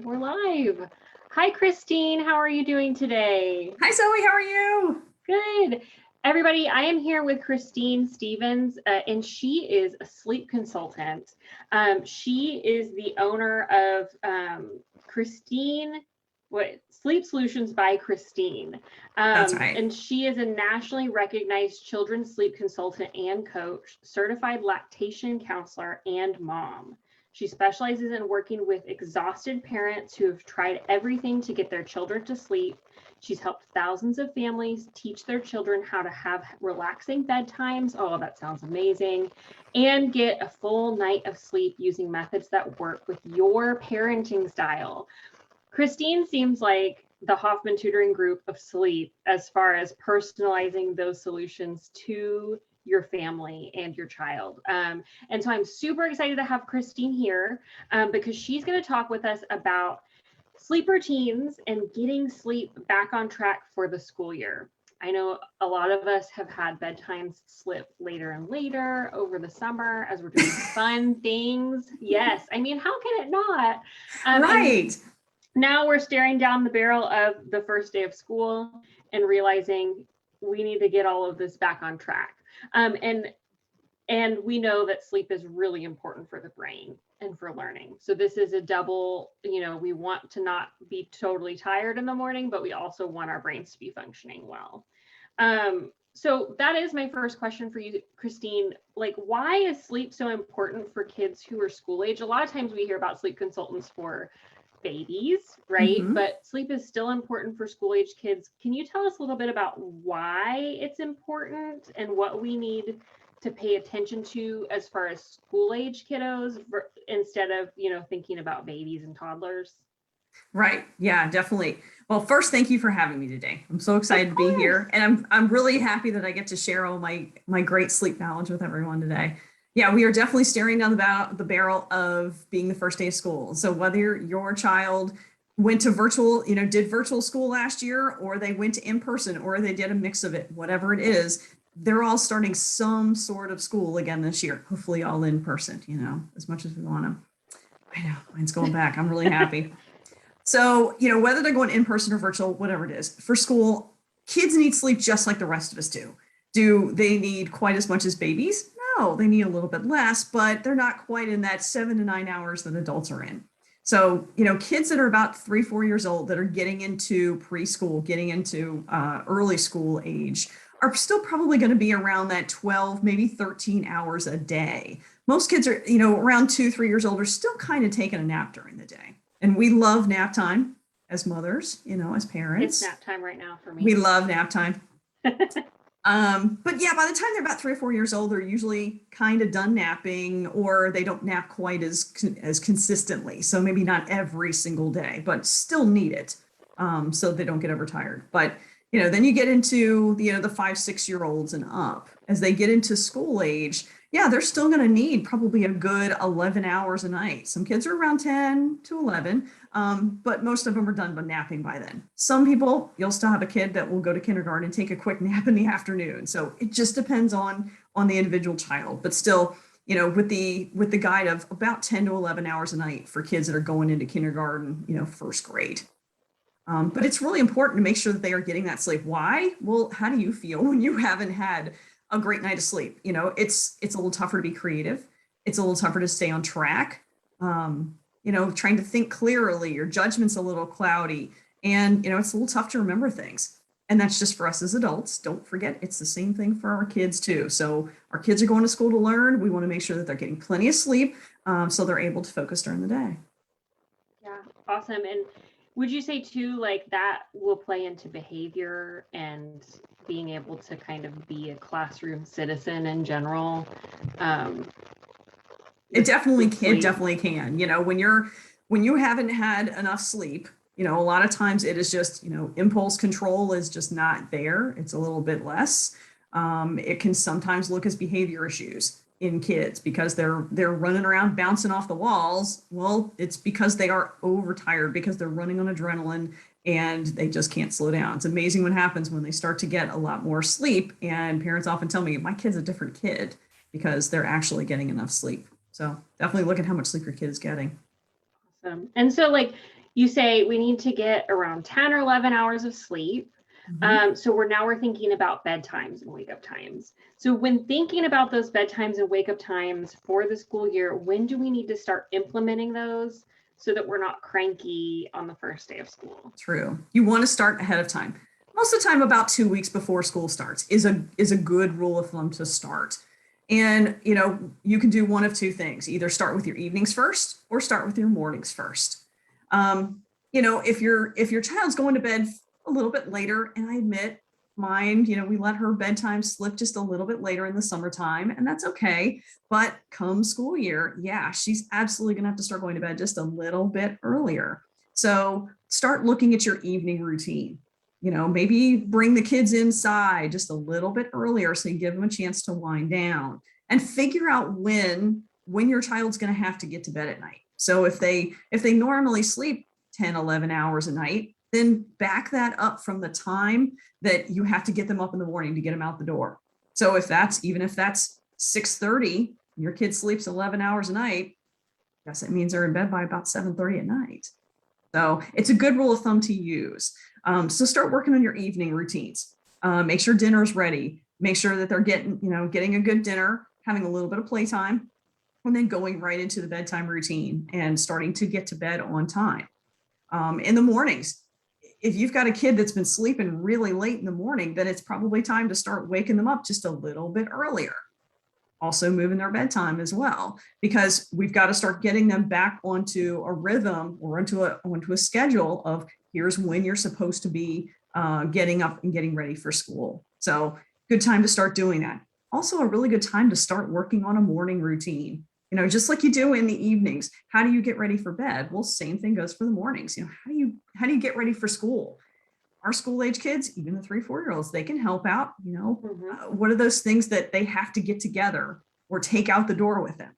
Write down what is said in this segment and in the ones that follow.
We're live. Hi, Christine. How are you doing today? Hi, Zoe. How are you? Good. Everybody, I am here with Christine Stevens, and she is a sleep consultant. She is the owner of Sleep Solutions by Christine. That's right. And she is a nationally recognized children's sleep consultant and coach, certified lactation counselor, and mom. She specializes in working with exhausted parents who have tried everything to get their children to sleep. She's helped thousands of families teach their children how to have relaxing bedtimes. Oh, that sounds amazing. And get a full night of sleep using methods that work with your parenting style. Christine seems like the Hoffman tutoring group of sleep as far as personalizing those solutions to your family and your child. And so I'm super excited to have Christine here because she's going to talk with us about sleep routines and getting sleep back on track for the school year. I know a lot of us have had bedtimes slip later and later over the summer as we're doing fun things. Yes, I mean, how can it not? And Right. now we're staring down the barrel of the first day of school and realizing we need to get all of this back on track. And we know that sleep is really important for the brain and for learning. So this is a double, we want to not be totally tired in the morning, but we also want our brains to be functioning well. So that is my first question for you, Christine. Like, why is sleep so important for kids who are school age? A lot of times we hear about sleep consultants for babies, right? Mm-hmm. But sleep is still important for school age kids. Can you tell us a little bit about why it's important and what we need to pay attention to as far as school age kiddos instead of, thinking about babies and toddlers? Right. Yeah, definitely. Well, first, thank you for having me today. I'm so Of excited to be course. here, and I'm really happy that I get to share all my great sleep knowledge with everyone today. Yeah, we are definitely staring down the barrel of being the first day of school. So whether your child went to virtual, did virtual school last year, or they went to in person, or they did a mix of it, whatever it is, they're all starting some sort of school again this year. Hopefully, all in person. As much as we want to. I know mine's going back. I'm really happy. So, whether they're going in person or virtual, whatever it is, for school, kids need sleep just like the rest of us do. Do they need quite as much as babies? No, they need a little bit less, but they're not quite in that 7 to 9 hours that adults are in. So, kids that are about 3, 4 years old that are getting into preschool, getting into early school age, are still probably going to be around that 12, maybe 13 hours a day. Most kids are, around 2, 3 years old are still kind of taking a nap during the day. And we love nap time as mothers, as It's parents. nap time right now for We me. love nap time. But yeah, by the time they're about 3 or 4 years old, they're usually kind of done napping, or they don't nap quite as consistently. So maybe not every single day, but still need it, so they don't get overtired. But then you get into the 5, 6 year olds and up as they get into school age. Yeah, they're still going to need probably a good 11 hours a night. Some kids are around 10 to 11, but most of them are done by napping by then. Some people, you'll still have a kid that will go to kindergarten and take a quick nap in the afternoon. So it just depends on the individual child. But still, with the guide of about 10 to 11 hours a night for kids that are going into kindergarten, first grade. But it's really important to make sure that they are getting that sleep. Why? Well, how do you feel when you haven't had a great night of sleep? It's a little tougher to be creative. It's a little tougher to stay on track. Trying to think clearly, your judgment's a little cloudy, and it's a little tough to remember things. And that's just for us as adults. Don't forget, it's the same thing for our kids too. So our kids are going to school to learn. We want to make sure that they're getting plenty of sleep, so they're able to focus during the day. Yeah, awesome. And would you say too, like that will play into behavior and being able to kind of be a classroom citizen in general? Um, It with definitely with can, sleep. definitely can. When you haven't had enough sleep, a lot of times it is just, impulse control is just not there. It's a little bit less. It can sometimes look as behavior issues in kids because they're running around bouncing off the walls. Well, it's because they are overtired, because they're running on adrenaline and they just can't slow down. It's amazing what happens when they start to get a lot more sleep. And parents often tell me, my kid's a different kid because they're actually getting enough sleep. So definitely look at how much sleep your kid is getting. Awesome. And so like you say we need to get around 10 or 11 hours of sleep. So we're thinking about bedtimes and wake up times. So when thinking about those bedtimes and wake up times for the school year, when do we need to start implementing those so that we're not cranky on the first day of school? True. You want to start ahead of time. Most of the time, about 2 weeks before school starts is a good rule of thumb to start. And you can do one of two things: either start with your evenings first or start with your mornings first. If your child's going to bed a little bit later, and I admit mine, we let her bedtime slip just a little bit later in the summertime, and that's okay. But come school year, yeah, she's absolutely going to have to start going to bed just a little bit earlier. So start looking at your evening routine. Maybe bring the kids inside just a little bit earlier so you give them a chance to wind down, and figure out when your child's going to have to get to bed at night. So if they normally sleep 10, 11 hours a night, then back that up from the time that you have to get them up in the morning to get them out the door. So if that's 6:30, your kid sleeps 11 hours a night, I guess that means they're in bed by about 7:30 at night. So it's a good rule of thumb to use. So start working on your evening routines. Make sure dinner's ready. Make sure that they're getting a good dinner, having a little bit of playtime, and then going right into the bedtime routine and starting to get to bed on time. In the mornings, if you've got a kid that's been sleeping really late in the morning, then it's probably time to start waking them up just a little bit earlier. Also moving their bedtime as well, because we've got to start getting them back onto a rhythm or onto a schedule of here's when you're supposed to be getting up and getting ready for school. So good time to start doing that. Also a really good time to start working on a morning routine. Just like you do in the evenings. How do you get ready for bed? Well, same thing goes for the mornings. How do you get ready for school? Our school age kids, even the 3-4-year-olds, they can help out. What are those things that they have to get together or take out the door with them?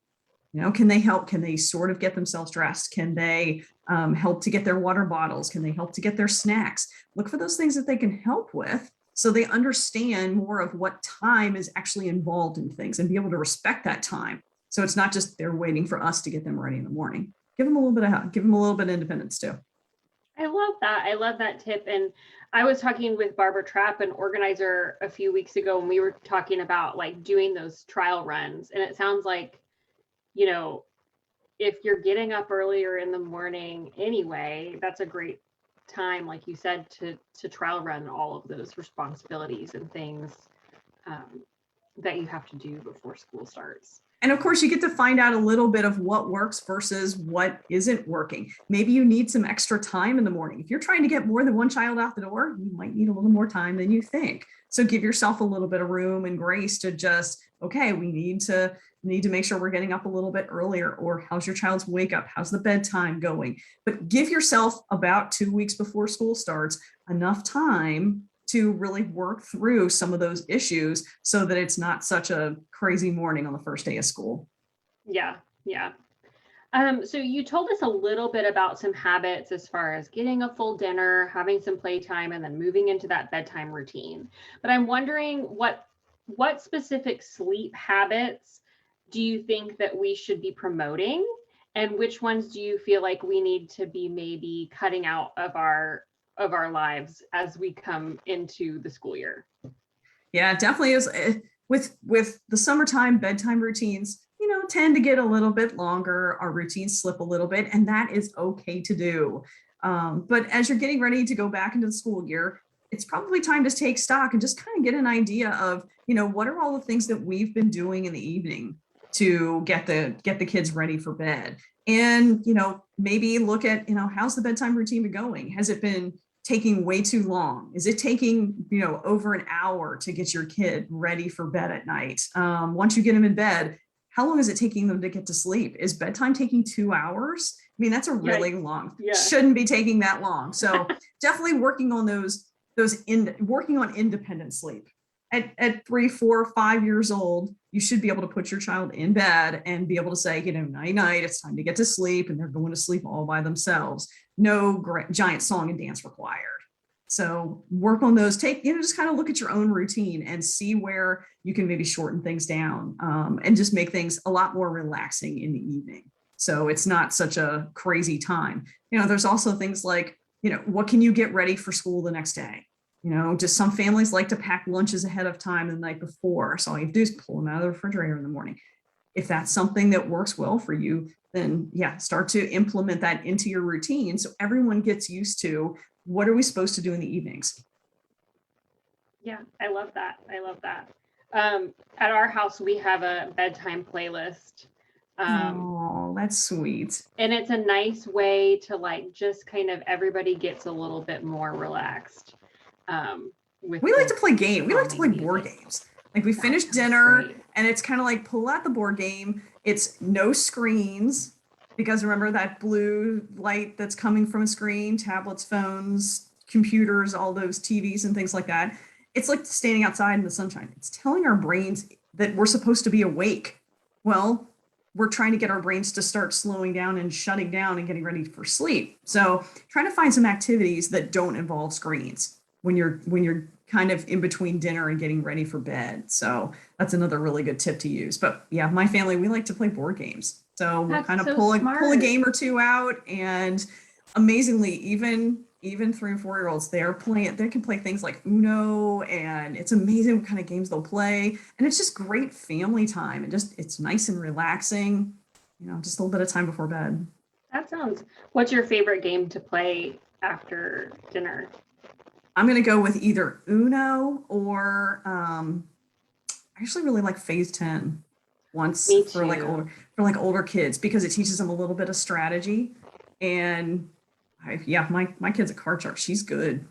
Can they help? Can they sort of get themselves dressed? Can they help to get their water bottles? Can they help to get their snacks? Look for those things that they can help with so they understand more of what time is actually involved in things and be able to respect that time. So it's not just they're waiting for us to get them ready in the morning. Give them a little bit of help. Give them a little bit of independence too. I love that. I love that tip. And I was talking with Barbara Trapp, an organizer, a few weeks ago, and we were talking about like doing those trial runs. And it sounds like, if you're getting up earlier in the morning anyway, that's a great time, like you said, to trial run all of those responsibilities and things that you have to do before school starts. And of course, you get to find out a little bit of what works versus what isn't working. Maybe you need some extra time in the morning. If you're trying to get more than one child out the door, you might need a little more time than you think. So give yourself a little bit of room and grace to just, okay, we need to make sure we're getting up a little bit earlier, or how's your child's wake up? How's the bedtime going? But give yourself about 2 weeks before school starts enough time to really work through some of those issues so that it's not such a crazy morning on the first day of school. Yeah. So you told us a little bit about some habits as far as getting a full dinner, having some playtime, and then moving into that bedtime routine. But I'm wondering what specific sleep habits do you think that we should be promoting, and which ones do you feel like we need to be maybe cutting out of our lives as we come into the school year? Yeah, it definitely is. With the summertime bedtime routines, tend to get a little bit longer. Our routines slip a little bit, and that is okay to do. But as you're getting ready to go back into the school year, it's probably time to take stock and just kind of get an idea of, what are all the things that we've been doing in the evening to get the kids ready for bed. And, maybe look at, how's the bedtime routine been going? Has it been taking way too long? Is it taking, over an hour to get your kid ready for bed at night? Once you get them in bed, how long is it taking them to get to sleep? Is bedtime taking 2 hours? I mean, that's a really long, shouldn't be taking that long. So definitely working on working on independent sleep. At 3, 4, 5 years old, you should be able to put your child in bed and be able to say, night night, it's time to get to sleep, and they're going to sleep all by themselves. No giant song and dance required. So work on those. Just kind of look at your own routine and see where you can maybe shorten things down and just make things a lot more relaxing in the evening. So it's not such a crazy time. There's also things like, what can you get ready for school the next day? Just some families like to pack lunches ahead of time the night before. So all you have to do is pull them out of the refrigerator in the morning. If that's something that works well for you, then yeah, start to implement that into your routine so everyone gets used to what are we supposed to do in the evenings. Yeah, I love that. I love that. At our house, we have a bedtime playlist. Oh, that's sweet. And it's a nice way to like just kind of everybody gets a little bit more relaxed. We like to play game. We like to play board games. Like we finish dinner and it's kind of like pull out the board game. It's no screens because remember that blue light that's coming from a screen, tablets, phones, computers, all those TVs and things like that. It's like standing outside in the sunshine. It's telling our brains that we're supposed to be awake. Well, we're trying to get our brains to start slowing down and shutting down and getting ready for sleep. So trying to find some activities that don't involve screens when you're kind of in between dinner and getting ready for bed. So that's another really good tip to use. But yeah, my family, we like to play board games. So we'll kind of pull a game or two out, and amazingly, even 3 and 4 year olds, they can play things like Uno, and it's amazing what kind of games they'll play. And it's just great family time, and it's nice and relaxing, just a little bit of time before bed. What's your favorite game to play after dinner? I'm going to go with either Uno or I actually really like Phase 10 for like older kids because it teaches them a little bit of strategy. And my kid's a card shark. She's good.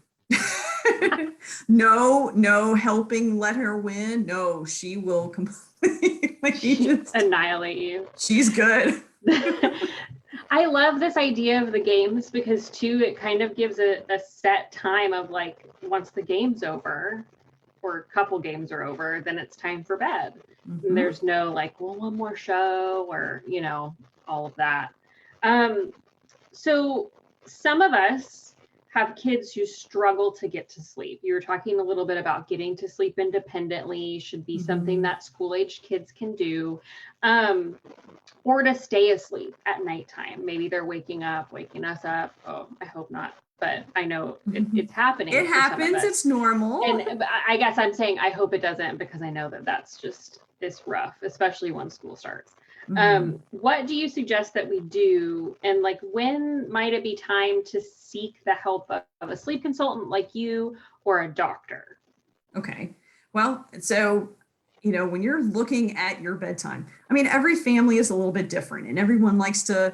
No helping let her win. No, she will completely annihilate you. She's good. I love this idea of the games because too, it kind of gives a set time of like, once the game's over or a couple games are over, then it's time for bed. Mm-hmm. And there's no like, well, one more show or, all of that. So some of us have kids who struggle to get to sleep. You were talking a little bit about getting to sleep independently should be something that school-age kids can do, or to stay asleep at nighttime. Maybe they're waking us up. Oh, I hope not, but I know it's happening. It happens. It's normal. And I guess I'm saying I hope it doesn't because I know it's rough, especially when school starts. What do you suggest that we do? And like, when might it be time to seek the help of a sleep consultant like you or a doctor? Okay. Well, so, when you're looking at your bedtime, I mean, every family is a little bit different and everyone likes to,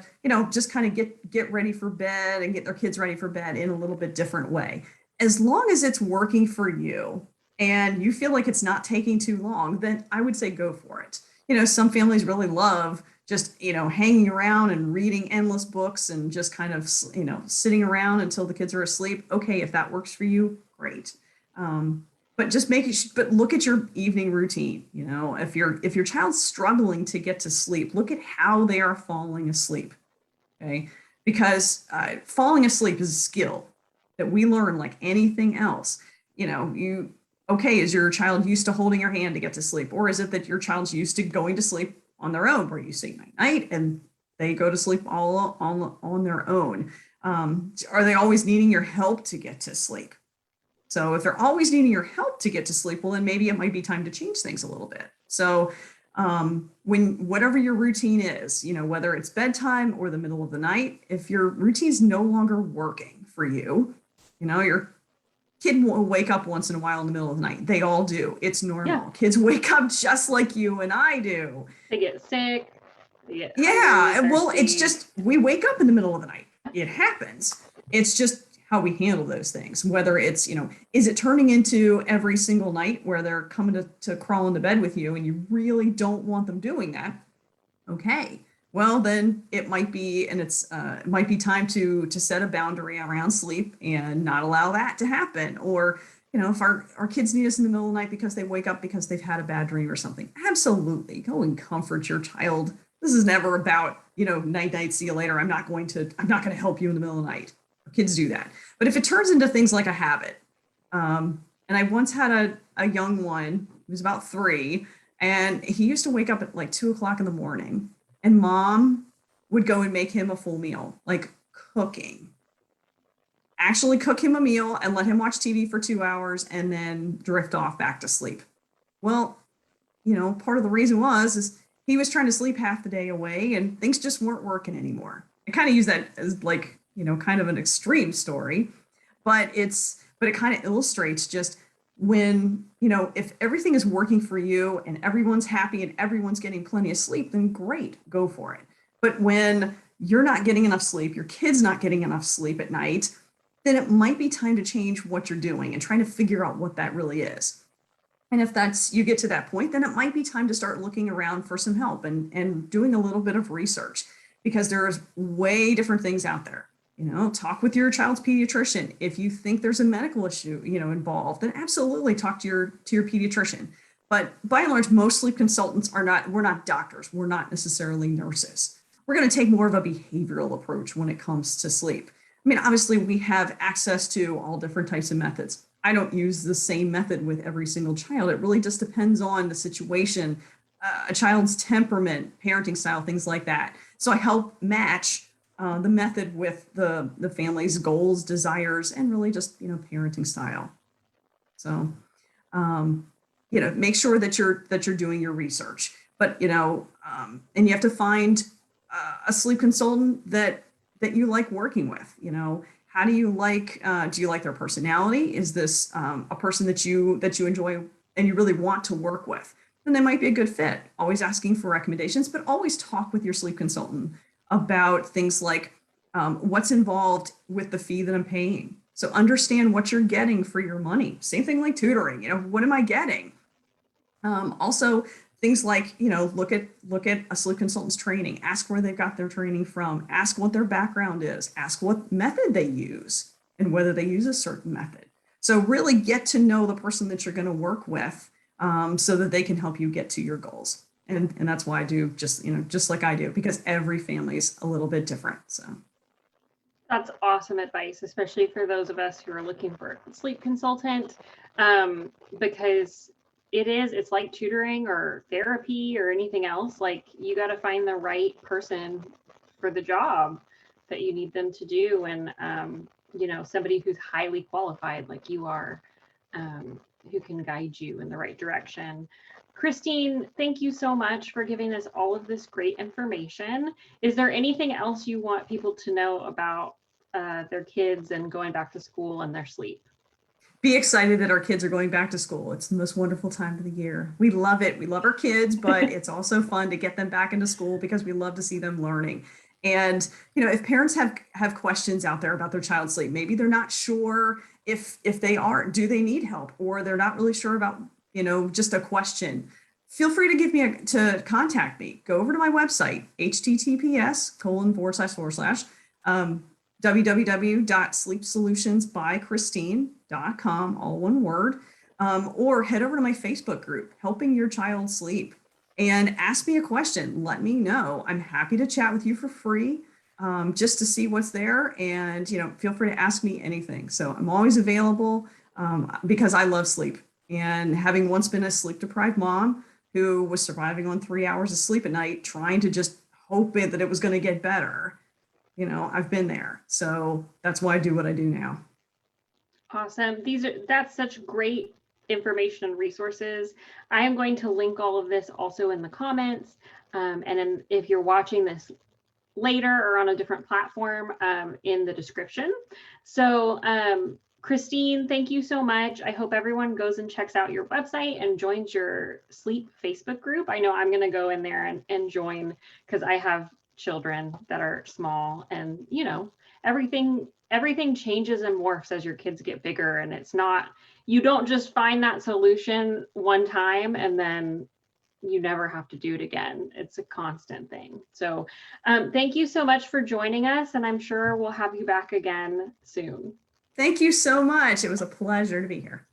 just kind of get ready for bed and get their kids ready for bed in a little bit different way. As long as it's working for you and you feel like it's not taking too long, then I would say go for it. Some families really love just, hanging around and reading endless books and just kind of, sitting around until the kids are asleep. Okay, if that works for you, great. But just but look at your evening routine. If your child's struggling to get to sleep, look at how they are falling asleep. Okay, because falling asleep is a skill that we learn like anything else. Is your child used to holding your hand to get to sleep? Or is it that your child's used to going to sleep on their own, where you say night and they go to sleep all on their own? Are they always needing your help to get to sleep? So if they're always needing your help to get to sleep, well, then maybe it might be time to change things a little bit. So whatever your routine is, whether it's bedtime or the middle of the night, if your routine is no longer working for you, your kid will wake up once in a while in the middle of the night. They all do. It's normal. Yeah. Kids wake up just like you and I do. They get sick. Well, it's just, we wake up in the middle of the night. It happens. It's just how we handle those things. Whether it's, is it turning into every single night where they're coming to crawl into bed with you and you really don't want them doing that? Okay. Well, then it might be, and it might be time to set a boundary around sleep and not allow that to happen. Or, if our kids need us in the middle of the night because they wake up because they've had a bad dream or something, absolutely go and comfort your child. This is never about, night, see you later. I'm not going to help you in the middle of the night. Kids do that. But if it turns into things like a habit, and I once had a young one who was about 3, and he used to wake up at like 2 o'clock in the morning. And mom would go and make him a full meal, like cooking. Actually cook him a meal and let him watch TV for 2 hours and then drift off back to sleep. Well, part of the reason is he was trying to sleep half the day away and things just weren't working anymore. I kind of use that as like, kind of an extreme story, but it kind of illustrates just when, if everything is working for you and everyone's happy and everyone's getting plenty of sleep, then great, go for it. But when you're not getting enough sleep, your kid's not getting enough sleep at night, then it might be time to change what you're doing and trying to figure out what that really is. And if you get to that point, then it might be time to start looking around for some help and doing a little bit of research, because there's way different things out there. Talk with your child's pediatrician. If you think there's a medical issue, involved, then absolutely talk to your pediatrician. But by and large, most sleep consultants we're not doctors. We're not necessarily nurses. We're going to take more of a behavioral approach when it comes to sleep. I mean, obviously we have access to all different types of methods. I don't use the same method with every single child. It really just depends on the situation, a child's temperament, parenting style, things like that. So I help match the method with the family's goals, desires, and really just, parenting style. So, make sure that you're doing your research, but, and you have to find a sleep consultant that you like working with. How do you like their personality? Is this a person that you enjoy and you really want to work with? Then they might be a good fit. Always asking for recommendations, but always talk with your sleep consultant about things like what's involved with the fee that I'm paying. So understand what you're getting for your money. Same thing like tutoring. What am I getting? Also, things like, look at a sleep consultant's training, ask where they've got their training from, ask what their background is, ask what method they use and whether they use a certain method. So really get to know the person that you're going to work with so that they can help you get to your goals. And that's why I do just like I do, because every family's a little bit different. So that's awesome advice, especially for those of us who are looking for a sleep consultant, because it's like tutoring or therapy or anything else. Like, you got to find the right person for the job that you need them to do. And, somebody who's highly qualified like you are, who can guide you in the right direction. Christine, thank you so much for giving us all of this great information. Is there anything else you want people to know about their kids and going back to school and their sleep? Be excited that our kids are going back to school. It's the most wonderful time of the year. We love it. We love our kids, but it's also fun to get them back into school because we love to see them learning. And, if parents have questions out there about their child's sleep, maybe they're not sure if do they need help, or they're not really sure about, just a question, feel free to contact me. Go over to my website, https:// www.sleepsolutionsbychristine.com, all one word, or head over to my Facebook group, Helping Your Child Sleep, and ask me a question. Let me know. I'm happy to chat with you for free, just to see what's there, and feel free to ask me anything. So I'm always available because I love sleep, and having once been a sleep deprived mom who was surviving on 3 hours of sleep at night, trying to just hope that it was going to get better. I've been there. So that's why I do what I do now. Awesome. That's such great information and resources. I am going to link all of this also in the comments. And then if you're watching this later or on a different platform, in the description. So Christine, thank you so much. I hope everyone goes and checks out your website and joins your sleep Facebook group. I know I'm going to go in there and join, because I have children that are small, and everything changes and morphs as your kids get bigger, and you don't just find that solution one time and then you never have to do it again. It's a constant thing. So thank you so much for joining us, and I'm sure we'll have you back again soon. Thank you so much. It was a pleasure to be here.